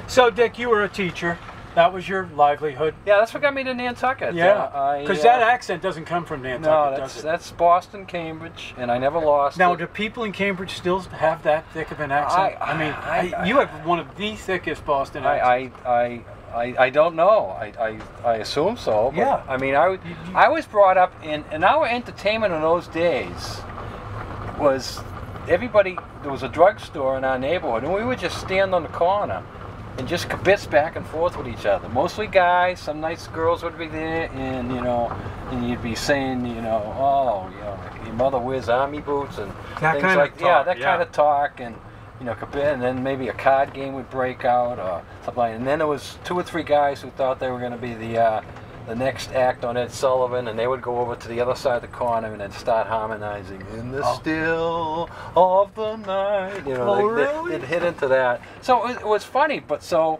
So, Dick, you were a teacher. That was your livelihood. Yeah, that's what got me to Nantucket. Yeah, because that accent doesn't come from Nantucket, does it? That's Boston, Cambridge, and I never lost Now, it. do people in Cambridge still have that thick of an accent? You have one of the thickest Boston accents. I don't know. I assume so. But, yeah. I mean, I was brought up in, and our entertainment in those days was everybody. There was a drugstore in our neighborhood, and we would just stand on the corner and just kibitz back and forth with each other. Mostly guys. Some nice girls would be there, and and you'd be saying, oh, your mother wears army boots and that things kind like of talk, that kind of talk, and and then maybe a card game would break out or something like that. And then there was 2 or 3 guys who thought they were going to be the next act on Ed Sullivan, and they would go over to the other side of the corner and then start harmonizing in the still of the night. Really? They'd hit into that. So it was funny, but so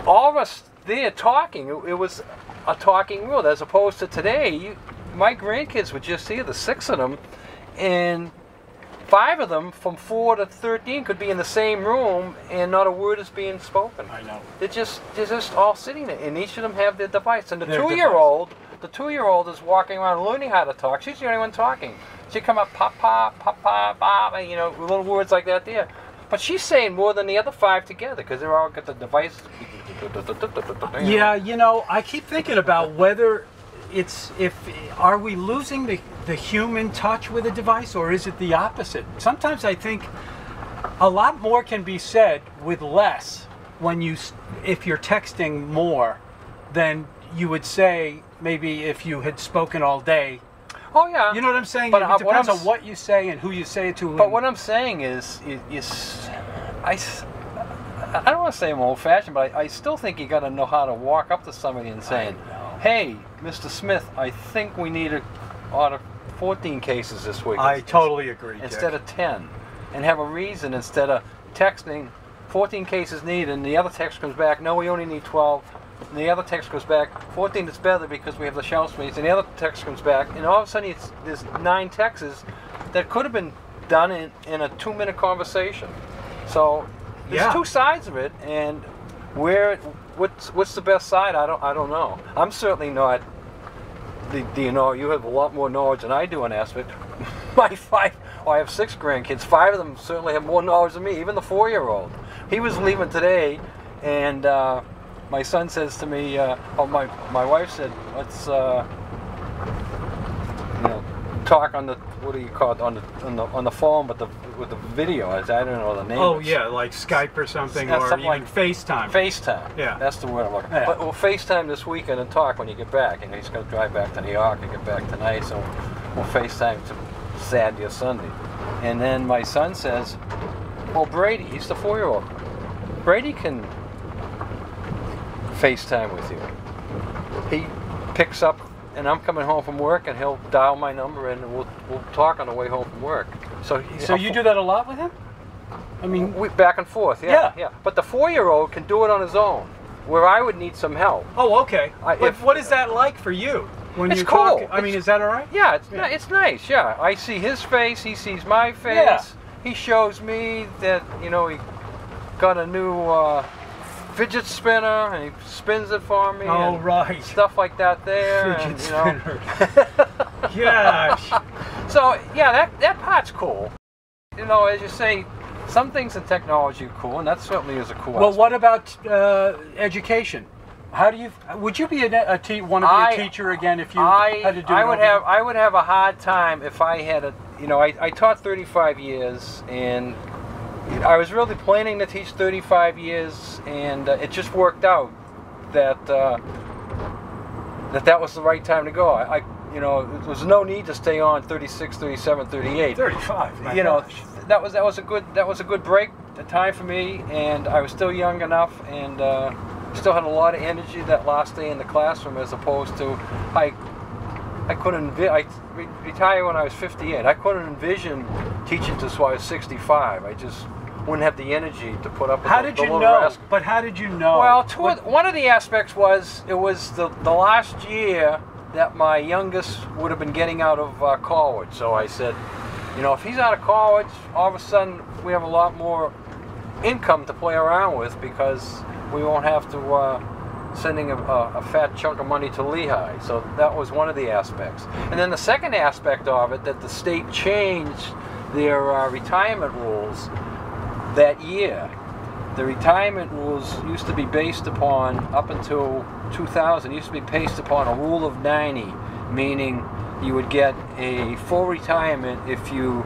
all of us there talking, it was a talking world as opposed to today. My grandkids would just here, the 6 of them, and 5 of them from 4 to 13 could be in the same room and not a word is being spoken. I know. They're just all sitting there, and each of them have their device. And the 2-year-old is walking around learning how to talk. She's the only one talking. She come up, pop, pop, pop, pop, pop, little words like that there. But she's saying more than the other 5 together because they're all got the device. Yeah, I keep thinking about whether are we losing the human touch with a device, or is it the opposite? Sometimes I think a lot more can be said with less if you're texting more than you would say maybe if you had spoken all day. Oh yeah. You know what I'm saying? But it depends on what you say and who you say it to. But what I'm saying is I don't want to say I'm old-fashioned, but I still think you got to know how to walk up to somebody and saying, "Hey, Mr. Smith, I think we need to order 14 cases this week." I totally agree. Instead of 10, and have a reason instead of texting 14 cases needed, and the other text comes back, "No, we only need 12." And the other text goes back, 14 is better because we have the shelf space. And the other text comes back, and all of a sudden there's 9 texts that could have been done in a 2-minute conversation. So there's 2 sides of it, and what's the best side? I don't know. I'm certainly not. You have a lot more knowledge than I do on aspect. I have 6 grandkids. 5 of them certainly have more knowledge than me. Even the 4-year-old. He was leaving today, and my son says to me, my wife said, let's talk on the, what do you call it, on the phone, but with the video. I don't know the name. Oh yeah, like Skype or something, or something even like FaceTime. FaceTime. Yeah, that's the word I'm looking for. Yeah. But we'll FaceTime this weekend and talk when you get back. He's going to drive back to New York and get back tonight, so we'll FaceTime to Saturday or Sunday. And then my son says, well, Brady, he's the 4-year-old. Brady can FaceTime with you. He picks up, and I'm coming home from work, and he'll dial my number, and we'll talk on the way home from work. So you do that a lot with him? I mean, we back and forth. Yeah. But the 4-year-old can do it on his own, where I would need some help. Oh, okay. But what is that like for you? When it's you're cool. Talking? I mean, is that all right? Yeah, it's nice. Yeah, I see his face. He sees my face. Yeah. He shows me that he got a new fidget spinner, and he spins it for me. Oh, and right. Stuff like that there. Fidget spinner. Gosh. So yeah, that part's cool. As you say, some things in technology are cool, and that certainly is a cool. Well, what about education? Would you be a teacher again if you had to do it? I would have a hard time if I had I taught 35 years, and I was really planning to teach 35 years, and it just worked out that that was the right time to go. There was no need to stay on 36, 37, 38. 35. That was a good break time for me, and I was still young enough, and still had a lot of energy that last day in the classroom, as opposed to I couldn't. I retired when I was 58. I couldn't envision teaching till I was 65. I just wouldn't have the energy to put up with How did you know? But how did you know? Well, one of the aspects was it was the last year that my youngest would have been getting out of college. So I said, if he's out of college, all of a sudden we have a lot more income to play around with because we won't have to sending a fat chunk of money to Lehigh. So that was one of the aspects. And then the second aspect of it, that the state changed their retirement rules that year. The retirement rules used to be based upon, up until 2000, used to be based upon a rule of 90, meaning you would get a full retirement if your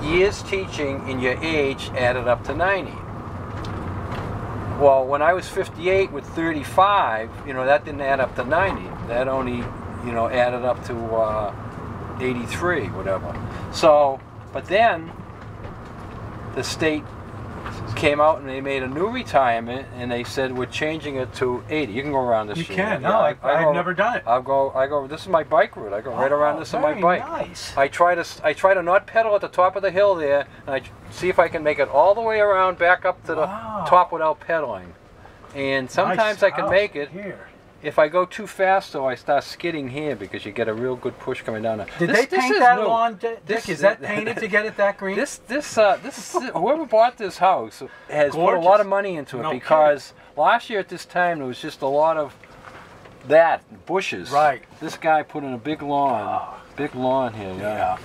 years teaching and your age added up to 90. Well, when I was 58 with 35, that didn't add up to 90. That only, added up to 83, whatever. So, but then the state came out and they made a new retirement, and they said we're changing it to 80. You can go around this. You sheet. can. No, I've never done it. I go. This is my bike route. I go right around this on my bike. Nice. I try to not pedal at the top of the hill there, and I see if I can make it all the way around back up to the top without pedaling. And sometimes I can make it. Here. If I go too fast, though, I start skidding here because you get a real good push coming down. Did they paint that lawn, Dick? Is that painted to get it that green? Whoever bought this house has put a lot of money into it because last year at this time there was just a lot of bushes. Right. This guy put in a big lawn here. Yeah.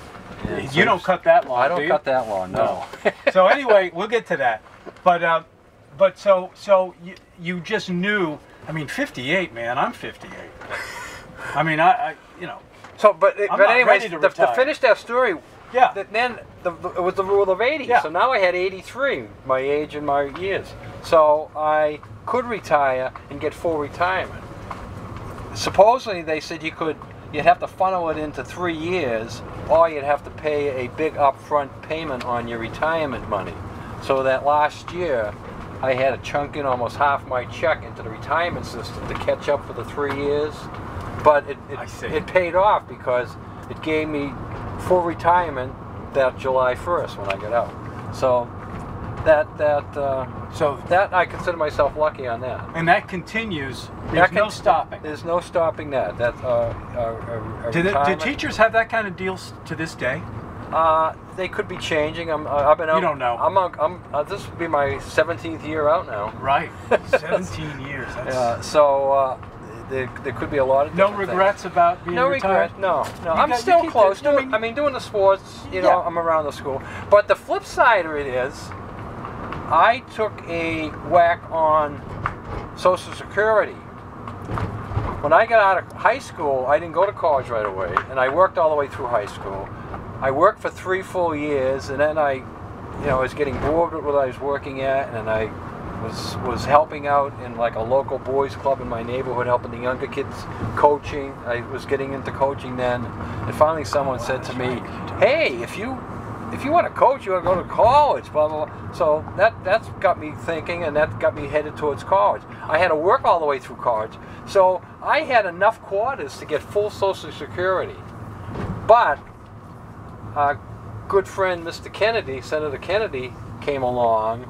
Yeah, you don't cut that lawn. I don't cut that lawn. No. So anyway, we'll get to that. But so you just knew. I mean, 58, man. I'm 58. I mean, So, but I'm not anyways, ready to to finish that story, yeah. Then it was the rule of 80. Yeah. So now I had 83, my age and my years. So I could retire and get full retirement. Supposedly, they said you'd have to funnel it into 3 years, or you'd have to pay a big upfront payment on your retirement money. So that last year, I had to chunk in almost half my check into the retirement system to catch up for the 3 years. But it paid off because it gave me full retirement that July 1st when I got out. So that I consider myself lucky on that. And that continues. There's no stopping. There's no stopping that. That's do teachers have that kind of deals to this day? They could be changing. I've been out. You don't know. This would be my 17th year out now. Right. 17 years. That's... There could be a lot of no regrets things. About being retired? No. I'm still close. Doing the sports, I'm around the school. But the flip side of it is, I took a whack on Social Security. When I got out of high school, I didn't go to college right away, and I worked all the way through high school. I worked for 3 full years, and then I was getting bored with what I was working at, and I was helping out in like a local boys club in my neighborhood, helping the younger kids coaching. I was getting into coaching then, and finally someone said to me, "Hey, if you want to coach, you want to go to college." Blah blah blah. So that's got me thinking, and that got me headed towards college. I had to work all the way through college, so I had enough quarters to get full Social Security. But our good friend Mr. Kennedy, Senator Kennedy, came along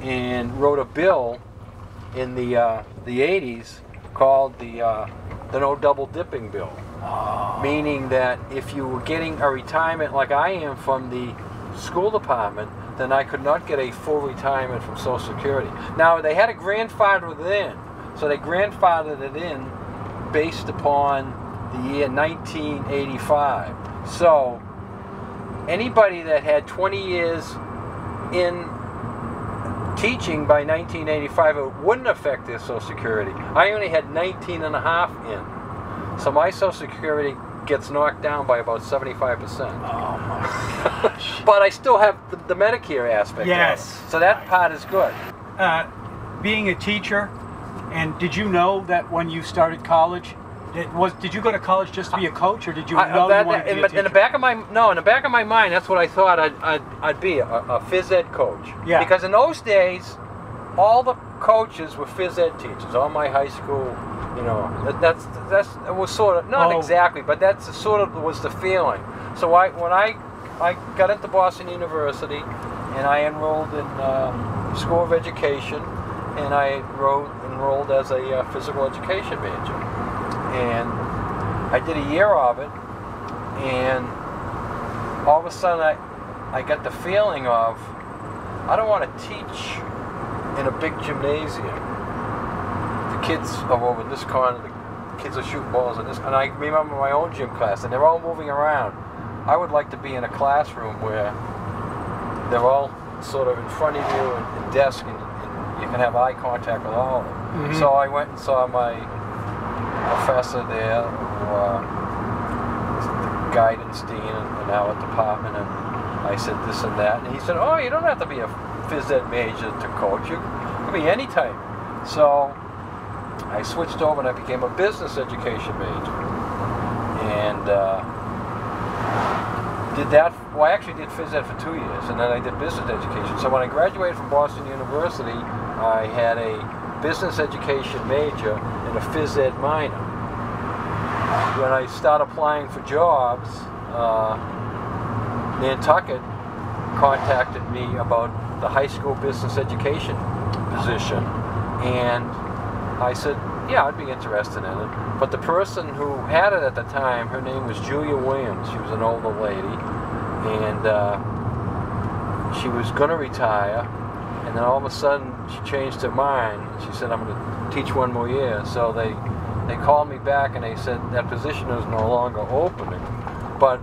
and wrote a bill in the 80s called the no double dipping bill, meaning that if you were getting a retirement like I am from the school department, then I could not get a full retirement from Social Security. Now they had a grandfather it in, so they grandfathered it in based upon the year 1985. So anybody that had 20 years in teaching by 1985, it wouldn't affect their Social Security. I only had 19 and a half in. So my Social Security gets knocked down by about 75%. Oh my gosh. But I still have the Medicare aspect. Yes. Of it. So that part is good. Being a teacher, and did you know that when you started college, did you go to college just to be a coach, or did you know you wanted to be a teacher? In the back of my mind, that's what I thought I'd be, a phys ed coach. Yeah. Because in those days, all the coaches were phys ed teachers. All my high school, it was sort of not exactly, but that's sort of was the feeling. So when I got into Boston University, and I enrolled in School of Education, and I enrolled as a physical education major. And I did a year of it, and all of a sudden I got the feeling of, I don't want to teach in a big gymnasium. The kids are over in this corner, the kids are shooting balls in this, and I remember my own gym class, and they're all moving around. I would like to be in a classroom where they're all sort of in front of you and desk, and you can have eye contact with all of them. Mm-hmm. So I went and saw my professor there, the guidance dean in our department, and I said this and that, and he said, "Oh, you don't have to be a phys ed major to coach. You can be any type." So I switched over and I became a business education major, and did that. Well, I actually did phys ed for 2 years, and then I did business education. So when I graduated from Boston University, I had a business education major and a phys ed minor. When I started applying for jobs, Nantucket contacted me about the high school business education position, and I said, yeah, I'd be interested in it. But the person who had it at the time, her name was Julia Williams. She was an older lady, and she was going to retire, and then all of a sudden she changed her mind. She said, I'm going to teach one more year. So they called me back and they said that position is no longer opening, but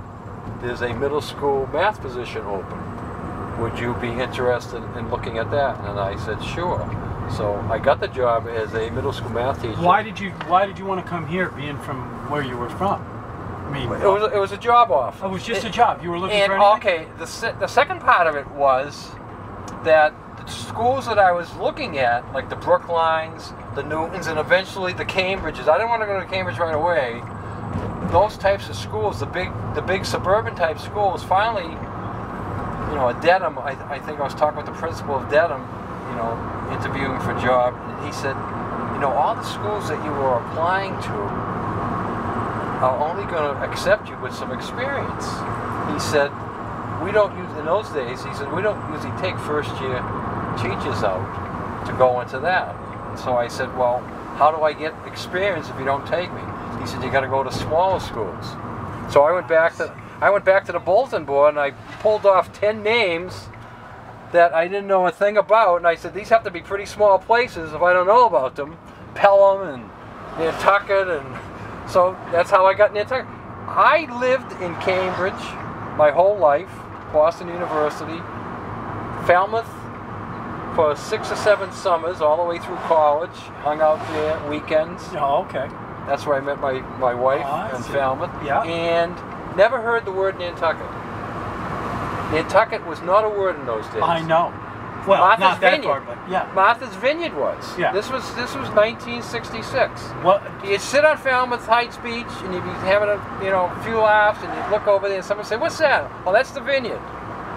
there's a middle school math position open. Would you be interested in looking at that? And I said, sure. So I got the job as a middle school math teacher. Why did you want to come here, being from where you were from? I mean, it was a job offer. It was just a job. You were looking for anything? Okay, the second part of it was that the schools that I was looking at, like the Brooklines, the Newtons, and eventually the Cambridges. I didn't want to go to Cambridge right away. Those types of schools, the big suburban type schools, finally, you know, at Dedham, I think I was talking with the principal of Dedham, you know, interviewing for a job, and he said, you know, all the schools that you were applying to are only going to accept you with some experience. He said, we don't use, in those days, he said, we don't usually take first year teachers out to go into that. And so I said, well, how do I get experience if you don't take me? He said, you got to go to smaller schools. So I went back to the bulletin board, and I pulled off 10 names that I didn't know a thing about, and I said, these have to be pretty small places if I don't know about them. Pelham and Nantucket, and so that's how I got Nantucket. I lived in Cambridge my whole life, Boston University, Falmouth for 6 or 7 summers, all the way through college, hung out there weekends. Oh, okay. That's where I met my wife in Falmouth. Yeah. And never heard the word Nantucket. Nantucket was not a word in those days. I know. Well, Martha's not that Vineyard. far, but yeah. Martha's Vineyard was. Yeah. This was 1966. Well, You'd sit on Falmouth Heights Beach and you'd be having a few laughs, and you'd look over there and someone would say, "What's that?" "Oh, that's the vineyard."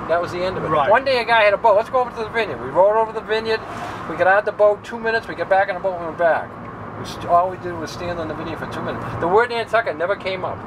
That was the end of it. Right. One day a guy had a boat. "Let's go over to the vineyard." We rode over the vineyard. We got out of the boat 2 minutes. We got back in the boat and went back. All we did was stand on the vineyard for 2 minutes. The word Nantucket never came up.